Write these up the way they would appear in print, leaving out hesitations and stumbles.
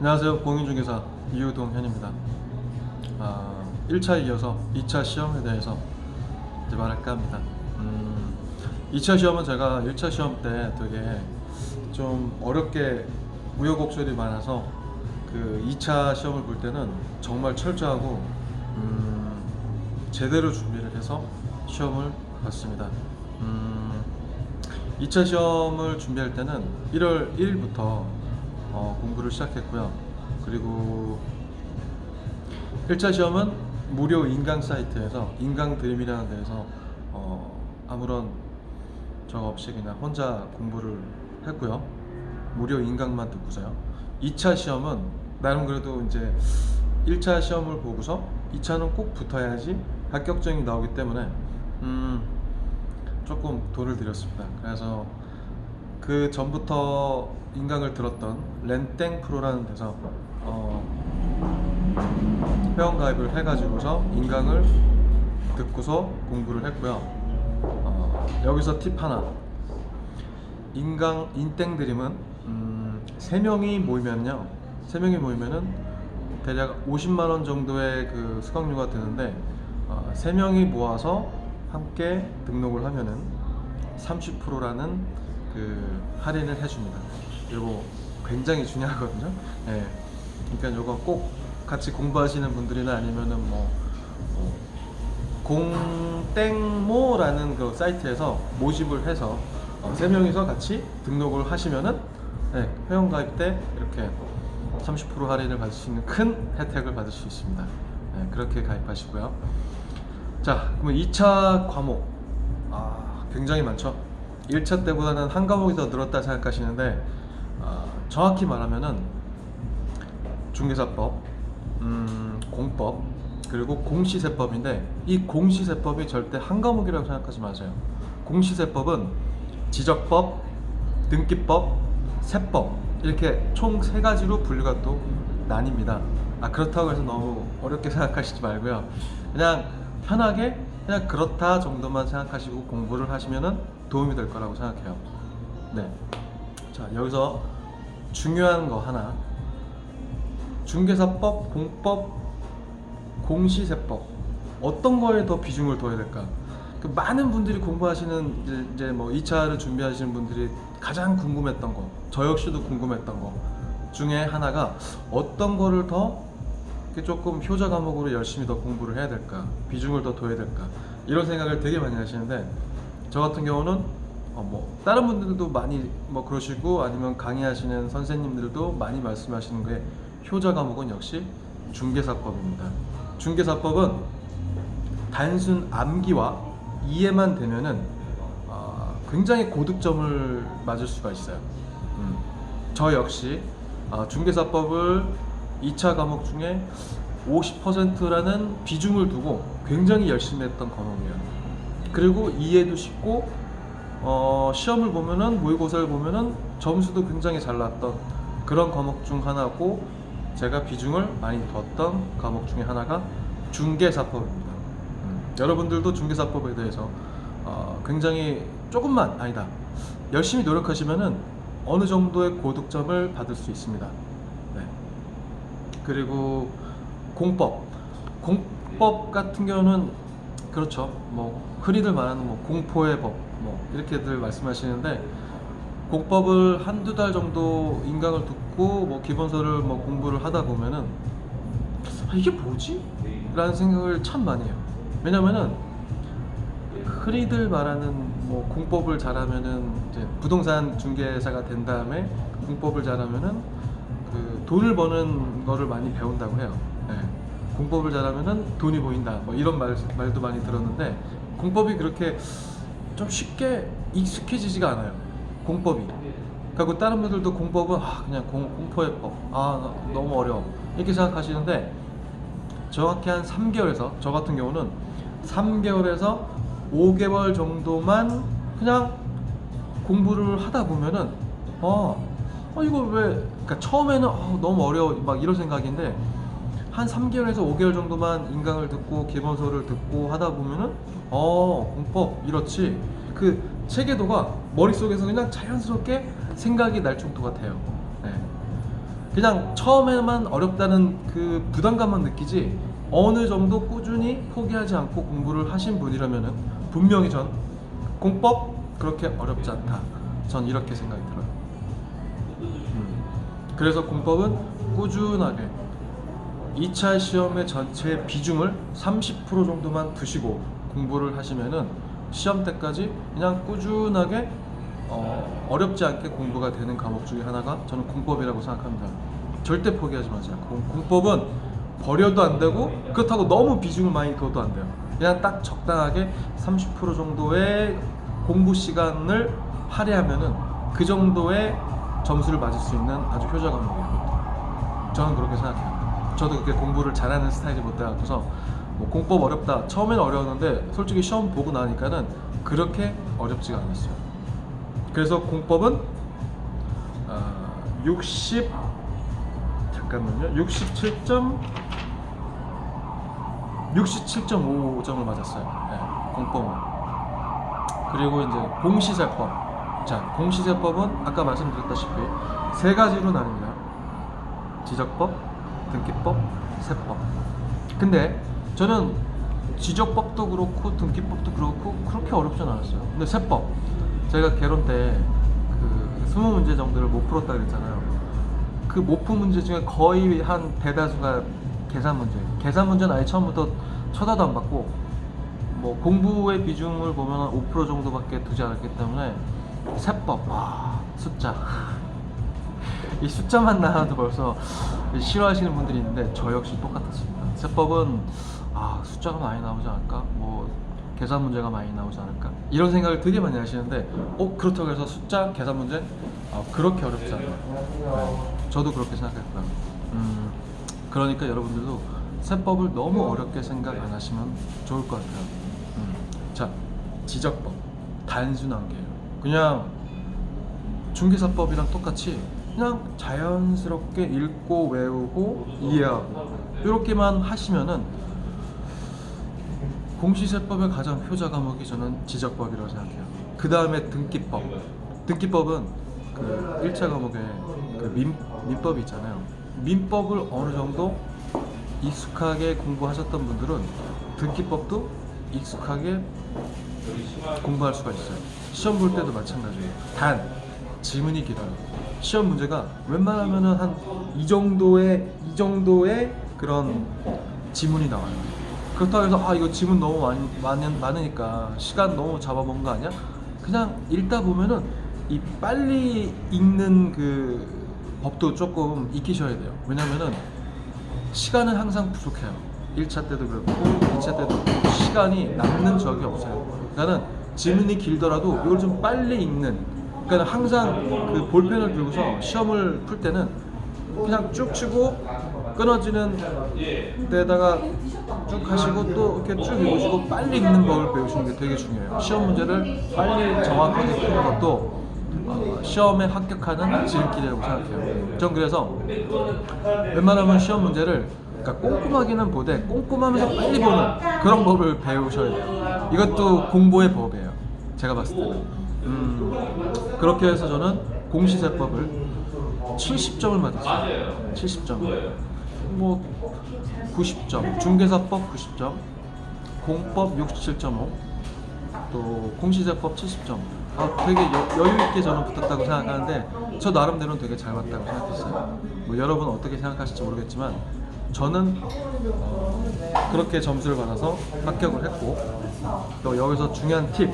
안녕하세요. 공인중개사 이유동현입니다. 1차에 이어서 2차 시험에 대해서 이제 말할까 합니다. 2차 시험은 제가 1차 시험 때 되게 좀 어렵게 우여곡절이 많아서 그 2차 시험을 볼 때는 정말 철저하고 제대로 준비를 해서 시험을 봤습니다. 2차 시험을 준비할 때는 1월 1일부터 공부를 시작했고요. 그리고 1차 시험은 무료 인강 사이트에서 인강 드림이라는 데에서 아무런 적 없이 그냥 혼자 공부를 했고요. 무료 인강만 듣고서요. 2차 시험은 나름 그래도 이제 1차 시험을 보고서 2차는 꼭 붙어야지 합격증이 나오기 때문에 조금 돈을 들였습니다. 그래서 그 전부터 인강을 들었던 렌땡 프로라는 데서 회원가입을 해가지고서 인강을 듣고서 공부를 했고요. 여기서 팁 하나. 인땡 드림은 3명이 모이면요. 3명이 모이면은 대략 50만원 정도의 그 수강료가 드는데 3명이 모아서 함께 등록을 하면은 30%라는 그 할인을 해줍니다. 이거 굉장히 중요하거든요. 예. 그러니까 이거 꼭 같이 공부하시는 분들이나 아니면은 공땡모라는 그 사이트에서 모집을 해서 3명이서 같이 등록을 하시면은 회원가입 때 이렇게 30% 할인을 받을 수 있는 큰 혜택을 받을 수 있습니다. 그렇게 가입하시고요. 자, 그러면 2차 과목 굉장히 많죠. 1차 때보다는 한 과목이 더 늘었다 생각하시는데 정확히 말하면은 중개사법, 공법, 그리고 공시세법인데 이 공시세법이 절대 한 과목이라고 생각하지 마세요. 공시세법은 지적법, 등기법, 세법 이렇게 총 3가지로 분류가 또 나뉩니다. 그렇다고 해서 너무 어렵게 생각하시지 말고요. 그냥 편하게 그냥 그렇다 정도만 생각하시고 공부를 하시면은 도움이 될 거라고 생각해요. 네. 자, 여기서 중요한 거 하나. 중개사법, 공법, 공시세법 어떤 거에 더 비중을 둬야 될까? 그 많은 분들이 공부하시는 이제 뭐 2차를 준비하시는 분들이 가장 궁금했던 거, 저 역시도 궁금했던 거 중에 하나가 어떤 거를 더 조금 효자 과목으로 열심히 더 공부를 해야 될까, 비중을 더 둬야 될까, 이런 생각을 되게 많이 하시는데 저 같은 경우는 다른 분들도 많이 그러시고 아니면 강의하시는 선생님들도 많이 말씀하시는 게 효자 과목은 역시 중개사법입니다. 중개사법은 단순 암기와 이해만 되면은 굉장히 고득점을 맞을 수가 있어요. 저 역시 중개사법을 2차 과목 중에 50%라는 비중을 두고 굉장히 열심히 했던 과목이에요. 그리고 이해도 쉽고 시험을 보면은 모의고사를 보면은 점수도 굉장히 잘 났던 그런 과목 중 하나고 제가 비중을 많이 뒀던 과목 중에 하나가 중개사법입니다. 여러분들도 중개사법에 대해서 굉장히 조금만 아니다 열심히 노력하시면은 어느 정도의 고득점을 받을 수 있습니다. 네. 그리고 공법 같은 경우는 그렇죠. 흔히들 말하는 공포의 법 이렇게들 말씀하시는데 공법을 한두 달 정도 인강을 듣고 기본서를 공부를 하다 보면은 이게 뭐지? 라는 생각을 참 많이 해요. 왜냐면은 흔히들 말하는 공법을 잘하면은 이제 부동산 중개사가 된 다음에 공법을 잘하면은 그 돈을 버는 거를 많이 배운다고 해요. 네. 공법을 잘하면은 돈이 보인다 이런 말도 많이 들었는데 공법이 그렇게 좀 쉽게 익숙해지지가 않아요. 공법이. 그리고 다른 분들도 공법은 그냥 공포의 법 너무 어려워 이렇게 생각하시는데 정확히 한 3개월에서 저 같은 경우는 3개월에서 5개월 정도만 그냥 공부를 하다 보면은 이걸 왜 그러니까 처음에는 너무 어려워 이런 생각인데 한 3개월에서 5개월 정도만 인강을 듣고 기본서를 듣고 하다 보면은 공법 이렇지 그 체계도가 머릿속에서 그냥 자연스럽게 생각이 날 정도가 돼요. 네. 그냥 처음에만 어렵다는 그 부담감만 느끼지 어느 정도 꾸준히 포기하지 않고 공부를 하신 분이라면은 분명히 전 공법 그렇게 어렵지 않다. 전 이렇게 생각이 들어요. 그래서 공법은 꾸준하게 2차 시험의 전체 비중을 30% 정도만 두시고 공부를 하시면은 시험 때까지 그냥 꾸준하게 어렵지 않게 공부가 되는 과목 중에 하나가 저는 공법이라고 생각합니다. 절대 포기하지 마세요. 공법은 버려도 안 되고 그렇다고 너무 비중을 많이 둬도 안 돼요. 그냥 딱 적당하게 30% 정도의 공부 시간을 할애하면은 그 정도의 점수를 맞을 수 있는 아주 효자 과목이에요. 저는 그렇게 생각해요. 저도 그렇게 공부를 잘하는 스타일이 못 돼갖고서 뭐 공법 어렵다 처음에는 어려웠는데 솔직히 시험 보고 나니까는 그렇게 어렵지가 않았어요. 그래서 공법은 67.5점을 맞았어요. 네, 공법은. 그리고 이제 공시세법. 자, 공시세법은 아까 말씀드렸다시피 세 가지로 나뉩니다. 지적법, 등기법, 세법. 근데 저는 지적법도 그렇고 등기법도 그렇고 그렇게 어렵진 않았어요. 근데 세법, 제가 개론 때 그 20문제 정도를 못 풀었다 그랬잖아요. 그 못 푼 문제 중에 거의 한 대다수가 계산 문제. 계산 문제는 아예 처음부터 쳐다도 안 받고 뭐 공부의 비중을 보면 한 5% 정도밖에 두지 않았기 때문에 세법, 숫자. 이 숫자만 나와도 벌써 싫어하시는 분들이 있는데 저 역시 똑같았습니다. 세법은 숫자가 많이 나오지 않을까? 뭐 계산 문제가 많이 나오지 않을까? 이런 생각을 되게 많이 하시는데 그렇다고 해서 숫자, 계산 문제 그렇게 어렵지 않아요. 저도 그렇게 생각했고요. 그러니까 여러분들도 세법을 너무 어렵게 생각 안 하시면 좋을 것 같아요. 자, 지적법 단순한 게요. 그냥 중개사법이랑 똑같이 그냥 자연스럽게 읽고 외우고 이해하고 이렇게만 하시면은 공시세법의 가장 효자 과목이 저는 지적법이라고 생각해요. 그 다음에 등기법. 등기법은 그 1차 과목에 그 민법이 있잖아요. 민법을 어느 정도 익숙하게 공부하셨던 분들은 등기법도 익숙하게 공부할 수가 있어요. 시험 볼 때도 마찬가지예요. 단 지문이 길어요. 시험 문제가 웬만하면은 한 이 정도의 그런 지문이 나와요. 그렇다고 해서 이거 지문 너무 많으니까 시간 너무 잡아먹은 거 아니야? 그냥 읽다 보면은 이 빨리 읽는 그 법도 조금 익히셔야 돼요. 왜냐면은 시간은 항상 부족해요. 1차 때도 그렇고 2차 때도 그렇고 시간이 남는 적이 없어요. 그러니까는 지문이 길더라도 이걸 좀 빨리 읽는, 그러니까 항상 그 볼펜을 들고서 시험을 풀 때는 그냥 쭉 치고 끊어지는 데다가 쭉 하시고 또 이렇게 쭉 읽으시고 빨리 읽는 법을 배우시는 게 되게 중요해요. 시험 문제를 빨리 정확하게 푸는 것도 시험에 합격하는 지름길이라고 생각해요. 전 그래서 웬만하면 시험 문제를 그러니까 꼼꼼하기는 보되 꼼꼼하면서 빨리 보는 그런 법을 배우셔야 돼요. 이것도 공부의 법이에요. 제가 봤을 때는. 그렇게 해서 저는 공시세법을 70점을 맞았어요. 70점. 뭐 90점. 중개사법 90점. 공법 67.5. 또 공시세법 70점. 되게 여유 있게 저는 붙었다고 생각하는데 저 나름대로는 되게 잘 맞다고 생각했어요. 뭐 여러분 어떻게 생각하실지 모르겠지만 저는 그렇게 점수를 받아서 합격을 했고, 또 여기서 중요한 팁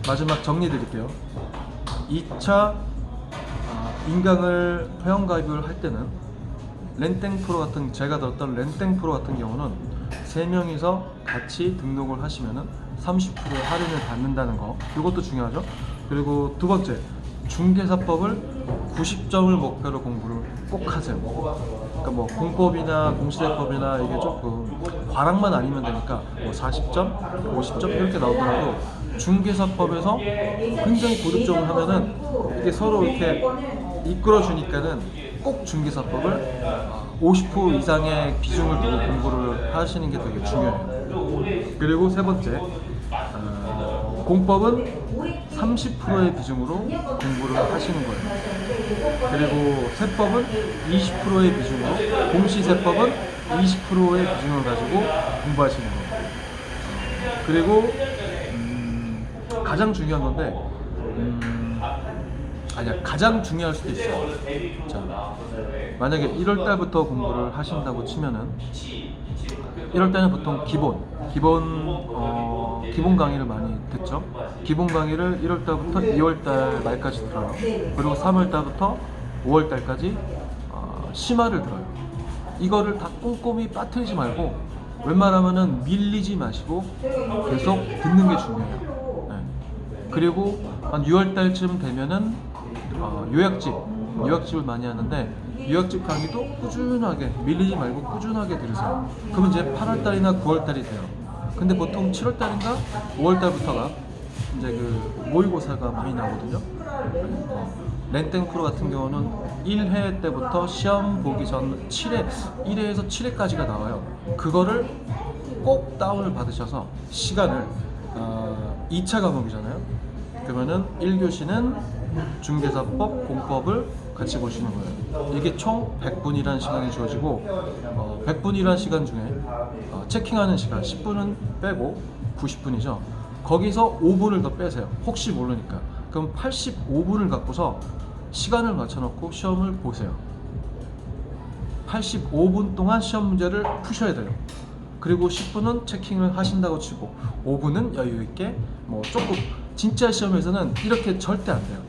마지막 정리 드릴게요. 2차 인강을 회원가입을 할 때는 렌땡 프로 같은, 제가 들었던 렌땡 프로 같은 경우는 3명이서 같이 등록을 하시면은 30%의 할인을 받는다는 거, 이것도 중요하죠. 그리고 두 번째, 중개사법을 90점을 목표로 공부를 꼭 하세요. 그러니까 뭐 공법이나 공시세법이나 이게 조금 과락만 아니면 되니까 뭐 40점, 50점 이렇게 나오더라도 중개사법에서 굉장히 고득점을 하면은 이게 서로 이렇게 이끌어 주니까는 꼭 중개사법을 50% 이상의 비중을 두고 공부를 하시는 게 되게 중요해요. 그리고 세 번째, 공법은 30%의 비중으로 공부를 하시는 거예요. 그리고 세법은 20%의 비중으로, 공시세법은 20%의 비중을 가지고 공부하시는 거예요. 그리고 가장 중요한 건데, 아니야, 가장 중요할 수도 있어요. 자, 만약에 1월달부터 공부를 하신다고 치면은 1월달은 보통 기본 강의를 많이 듣죠. 기본 강의를 1월달부터 2월달 말까지 들어요. 그리고 3월달부터 5월달까지 심화를 들어요. 이거를 다 꼼꼼히 빠뜨리지 말고 웬만하면은 밀리지 마시고 계속 듣는 게 중요해요. 네. 그리고 한 6월달쯤 되면은 요약집을 많이 하는데, 요약집 강의도 꾸준하게 밀리지 말고 꾸준하게 들으세요. 그러면 이제 8월달이나 9월달이 돼요. 근데 보통 7월달인가 5월달부터가 이제 그 모의고사가 많이 나오거든요. 렌땡 프로 같은 경우는 1회 때부터 시험 보기 전 1회에서 7회까지가 나와요. 그거를 꼭 다운을 받으셔서 시간을 2차 과목이잖아요. 그러면은 1교시는 중개사법, 공법을 같이 보시는 거예요. 이게 총 100분이라는 시간이 주어지고 100분이라는 시간 중에 체킹하는 시간 10분은 빼고 90분이죠. 거기서 5분을 더 빼세요. 혹시 모르니까. 그럼 85분을 갖고서 시간을 맞춰놓고 시험을 보세요. 85분 동안 시험 문제를 푸셔야 돼요. 그리고 10분은 체킹을 하신다고 치고 5분은 여유 있게 뭐 조금, 진짜 시험에서는 이렇게 절대 안 돼요.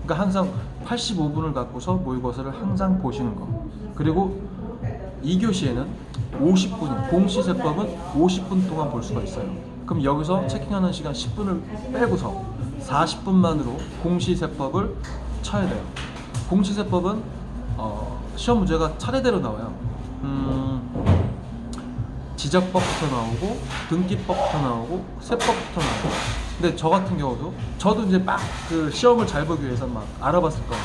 그러니까 항상 85분을 갖고서 모의고사를 항상 보시는 거. 그리고 2교시에는 50분이, 공시세법은 50분 동안 볼 수가 있어요. 그럼 여기서 체킹하는 시간 10분을 빼고서 40분만으로 공시세법을 쳐야 돼요. 공시세법은 시험 문제가 차례대로 나와요. 지적법부터 나오고 등기법부터 나오고 세법부터 나오고. 근데 저 같은 경우도, 저도 이제 막 그 시험을 잘 보기 위해서 막 알아봤을 거예요.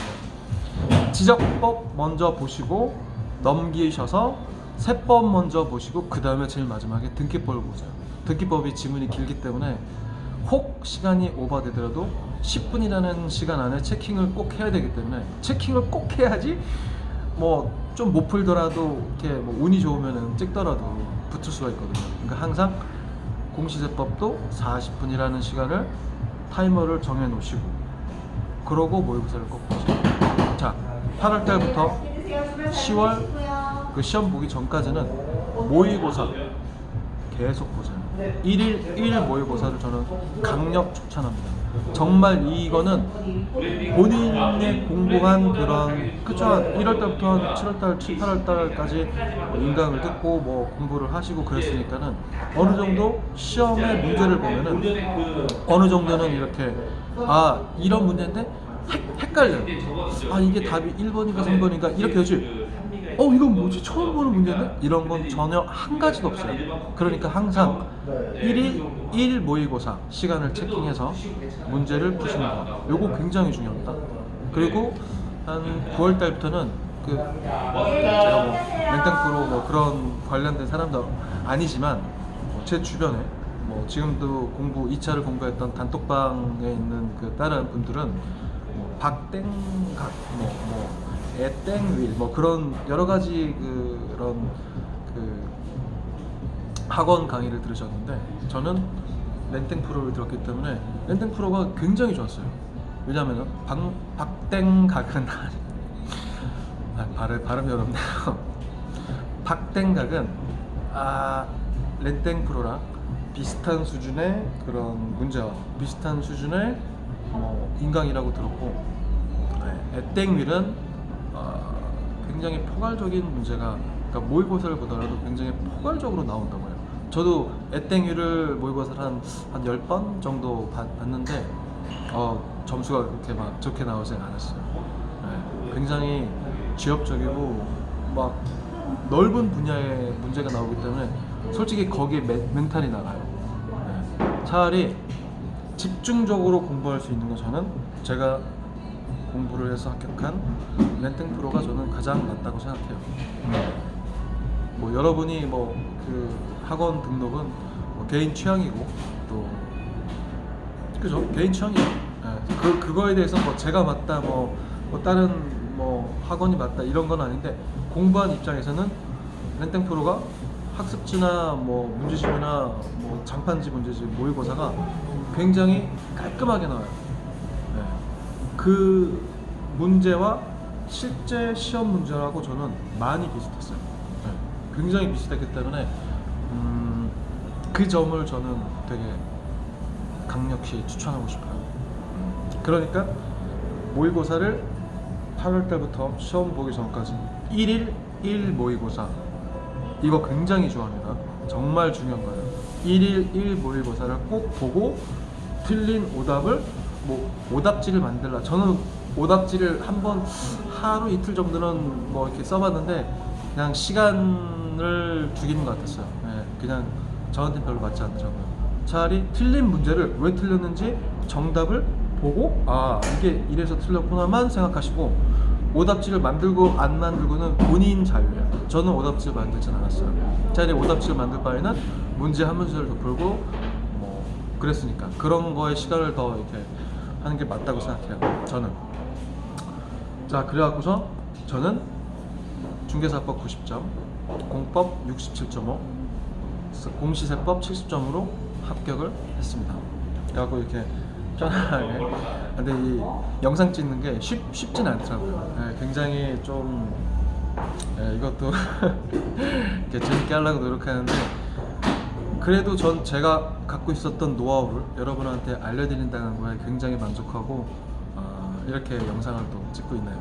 지적법 먼저 보시고 넘기셔서 세법 먼저 보시고 그 다음에 제일 마지막에 등기법을 보세요. 등기법이 지문이 길기 때문에 혹 시간이 오버되더라도 10분이라는 시간 안에 체킹을 꼭 해야 되기 때문에, 체킹을 꼭 해야지 뭐 좀 못 풀더라도 이렇게 뭐 운이 좋으면은 찍더라도 붙을 수가 있거든요. 그러니까 항상 공시세법도 40분이라는 시간을 타이머를 정해 놓으시고, 그러고 모의고사를 꼭 보세요. 자, 8월달부터 10월 그 시험 보기 전까지는 모의고사 계속 보세요. 1일 모의고사를 저는 강력 추천합니다. 정말 이거는 본인의 공부한 그런, 그쵸, 1월달부터 7월달, 8월달까지 인강을 듣고 뭐 공부를 하시고 그랬으니까는 어느 정도 시험의 문제를 보면은 어느 정도는 이렇게 이런 문제인데 헷갈려요. 이게 답이 1번인가 3번인가 이렇게 되지, 이건 뭐지? 처음 보는 문제인데? 이런 건 전혀 한 가지도 없어요. 그러니까 항상 1일 모의고사 시간을 체킹해서 문제를 푸시는 거, 요거 굉장히 중요합니다. 그리고 한 9월달부터는 제가 뭐 랭땅프로 뭐 그런 관련된 사람도 아니지만 제 주변에 뭐 지금도 2차를 공부했던 단톡방에 있는 그 다른 분들은 뭐 박땡각 애땡윌 뭐 그런 여러 가지 그런 학원 강의를 들으셨는데, 저는 렌땡 프로를 들었기 때문에 렌땡 프로가 굉장히 좋았어요. 왜냐면은 박땡각은 발음이 어렵네요. 박땡각은 렌땡 프로랑 비슷한 수준의 그런 문제와 비슷한 수준의 인강이라고 들었고, 애땡윌은 굉장히 포괄적인 문제가, 그러니까 모의고사를 보더라도 굉장히 포괄적으로 나온다고 해요. 저도 애땡위를 모의고사를 한 10번 정도 봤는데 점수가 그렇게 막 좋게 나오진 않았어요. 굉장히 지엽적이고 막 넓은 분야의 문제가 나오기 때문에 솔직히 거기에 멘탈이 나가요. 차라리 집중적으로 공부할 수 있는 건 저는 제가 공부를 해서 합격한 렌땡 프로가 저는 가장 낫다고 생각해요. 뭐 여러분이 그 학원 등록은 개인 취향이고 또 그죠? 개인 취향이에요. 예. 그거에 대해서 뭐 제가 맞다, 뭐 다른 뭐 학원이 맞다 이런 건 아닌데, 공부한 입장에서는 렌땡 프로가 학습지나 뭐 문제집이나 뭐 장판지 문제집 모의고사가 굉장히 깔끔하게 나와요. 예. 그 문제와 실제 시험 문제라고 저는 많이 비슷했어요. 예. 굉장히 비슷했기 때문에 그 점을 저는 되게 강력히 추천하고 싶어요. 그러니까 모의고사를 8월 달부터 시험 보기 전까지 1일 1 모의고사, 이거 굉장히 중요합니다. 정말 중요한 거예요. 1일 1 모의고사를 꼭 보고 틀린 오답을 뭐 오답지를 만들라. 저는 오답지를 한번 하루 이틀 정도는 뭐 이렇게 써봤는데 그냥 시간을 죽이는 것 같았어요. 예, 그냥 저한테 별로 맞지 않더라고요. 차라리 틀린 문제를 왜 틀렸는지 정답을 보고 아 이게 이래서 틀렸구나만 생각하시고, 오답지를 만들고 안 만들고는 본인 자유예요. 저는 오답지를 만들진 않았어요. 차라리 오답지를 만들 바에는 문제 한 문제를 더 풀고 뭐 그랬으니까 그런 거에 시간을 더 이렇게 하는 게 맞다고 생각해요, 저는. 자, 그래갖고서 저는 중개사법 90점, 공법 67.5, 공시세법 70점으로 합격을 했습니다. 그래갖고 이렇게 편안하게. 근데 이 영상 찍는 게 쉽진 않더라고요. 예, 굉장히 좀 이것도 이렇게 재밌게 하려고 노력하는데, 그래도 전 제가 갖고 있었던 노하우를 여러분한테 알려드린다는 거에 굉장히 만족하고 이렇게 영상을 또 찍고 있네요.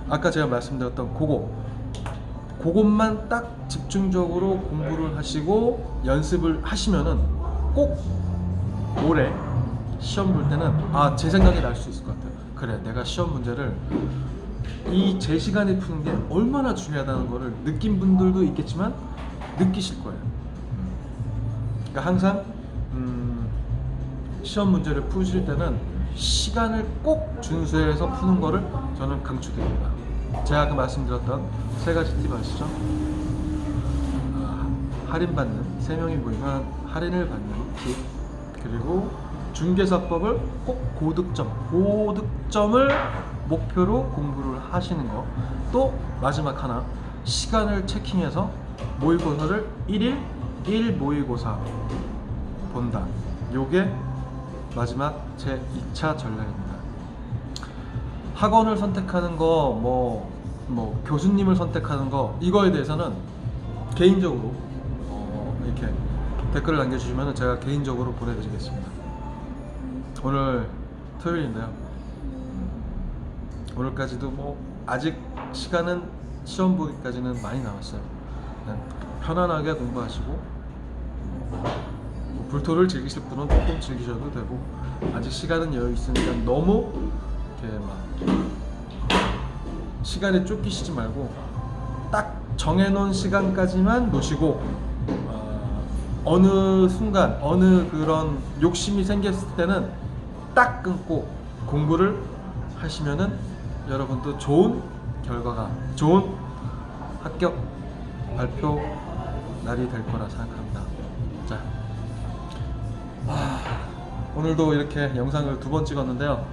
아까 제가 말씀드렸던 그것만 딱 집중적으로 공부를 하시고 연습을 하시면은 꼭 올해 시험 볼 때는 제 생각이 날 수 있을 것 같아요. 그래, 내가 시험 문제를 이 제 시간에 푸는 게 얼마나 중요하다는 거를 느낀 분들도 있겠지만 느끼실 거예요. 그러니까 항상 시험 문제를 푸실 때는 시간을 꼭 준수해서 푸는 거를 저는 강추드립니다. 제가 아까 말씀드렸던 세 가지 팁 아시죠? 할인받는, 3명이 모이면 할인을 받는 팁, 그리고 중개사법을 꼭 고득점을 목표로 공부를 하시는 거, 또 마지막 하나, 시간을 체킹해서 모의고사를 1일 1 모의고사 본다. 요게 마지막 제 2차 전략입니다. 학원을 선택하는 거, 뭐 교수님을 선택하는 거, 이거에 대해서는 개인적으로 이렇게 댓글을 남겨주시면 제가 개인적으로 보내드리겠습니다. 오늘 토요일인데요. 오늘까지도 뭐 아직 시간은 시험 보기까지는 많이 남았어요. 그냥 편안하게 공부하시고 불토를 즐기실 분은 조금 즐기셔도 되고, 아직 시간은 여유 있으니까 너무 이렇게 막 시간에 쫓기시지 말고 딱 정해놓은 시간까지만 놓으시고 어느 순간 어느 그런 욕심이 생겼을 때는 딱 끊고 공부를 하시면은 여러분도 좋은 결과가, 좋은 합격 발표 날이 될 거라 생각합니다. 자, 오늘도 이렇게 영상을 2번 찍었는데요.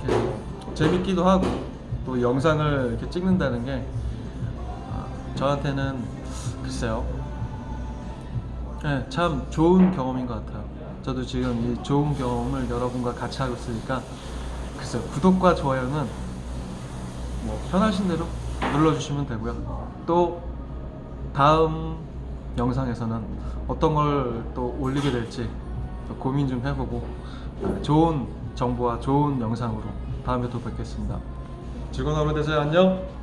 이렇게 재밌기도 하고 또 영상을 이렇게 찍는다는 게 저한테는 글쎄요, 참 좋은 경험인 것 같아요. 저도 지금 이 좋은 경험을 여러분과 같이 하고 있으니까 글쎄요, 구독과 좋아요는 뭐 편하신 대로 눌러주시면 되고요. 또 다음 영상에서는 어떤 걸 또 올리게 될지 또 고민 좀 해보고 좋은 정보와 좋은 영상으로 다음에 또 뵙겠습니다. 즐거운 하루 되세요. 안녕.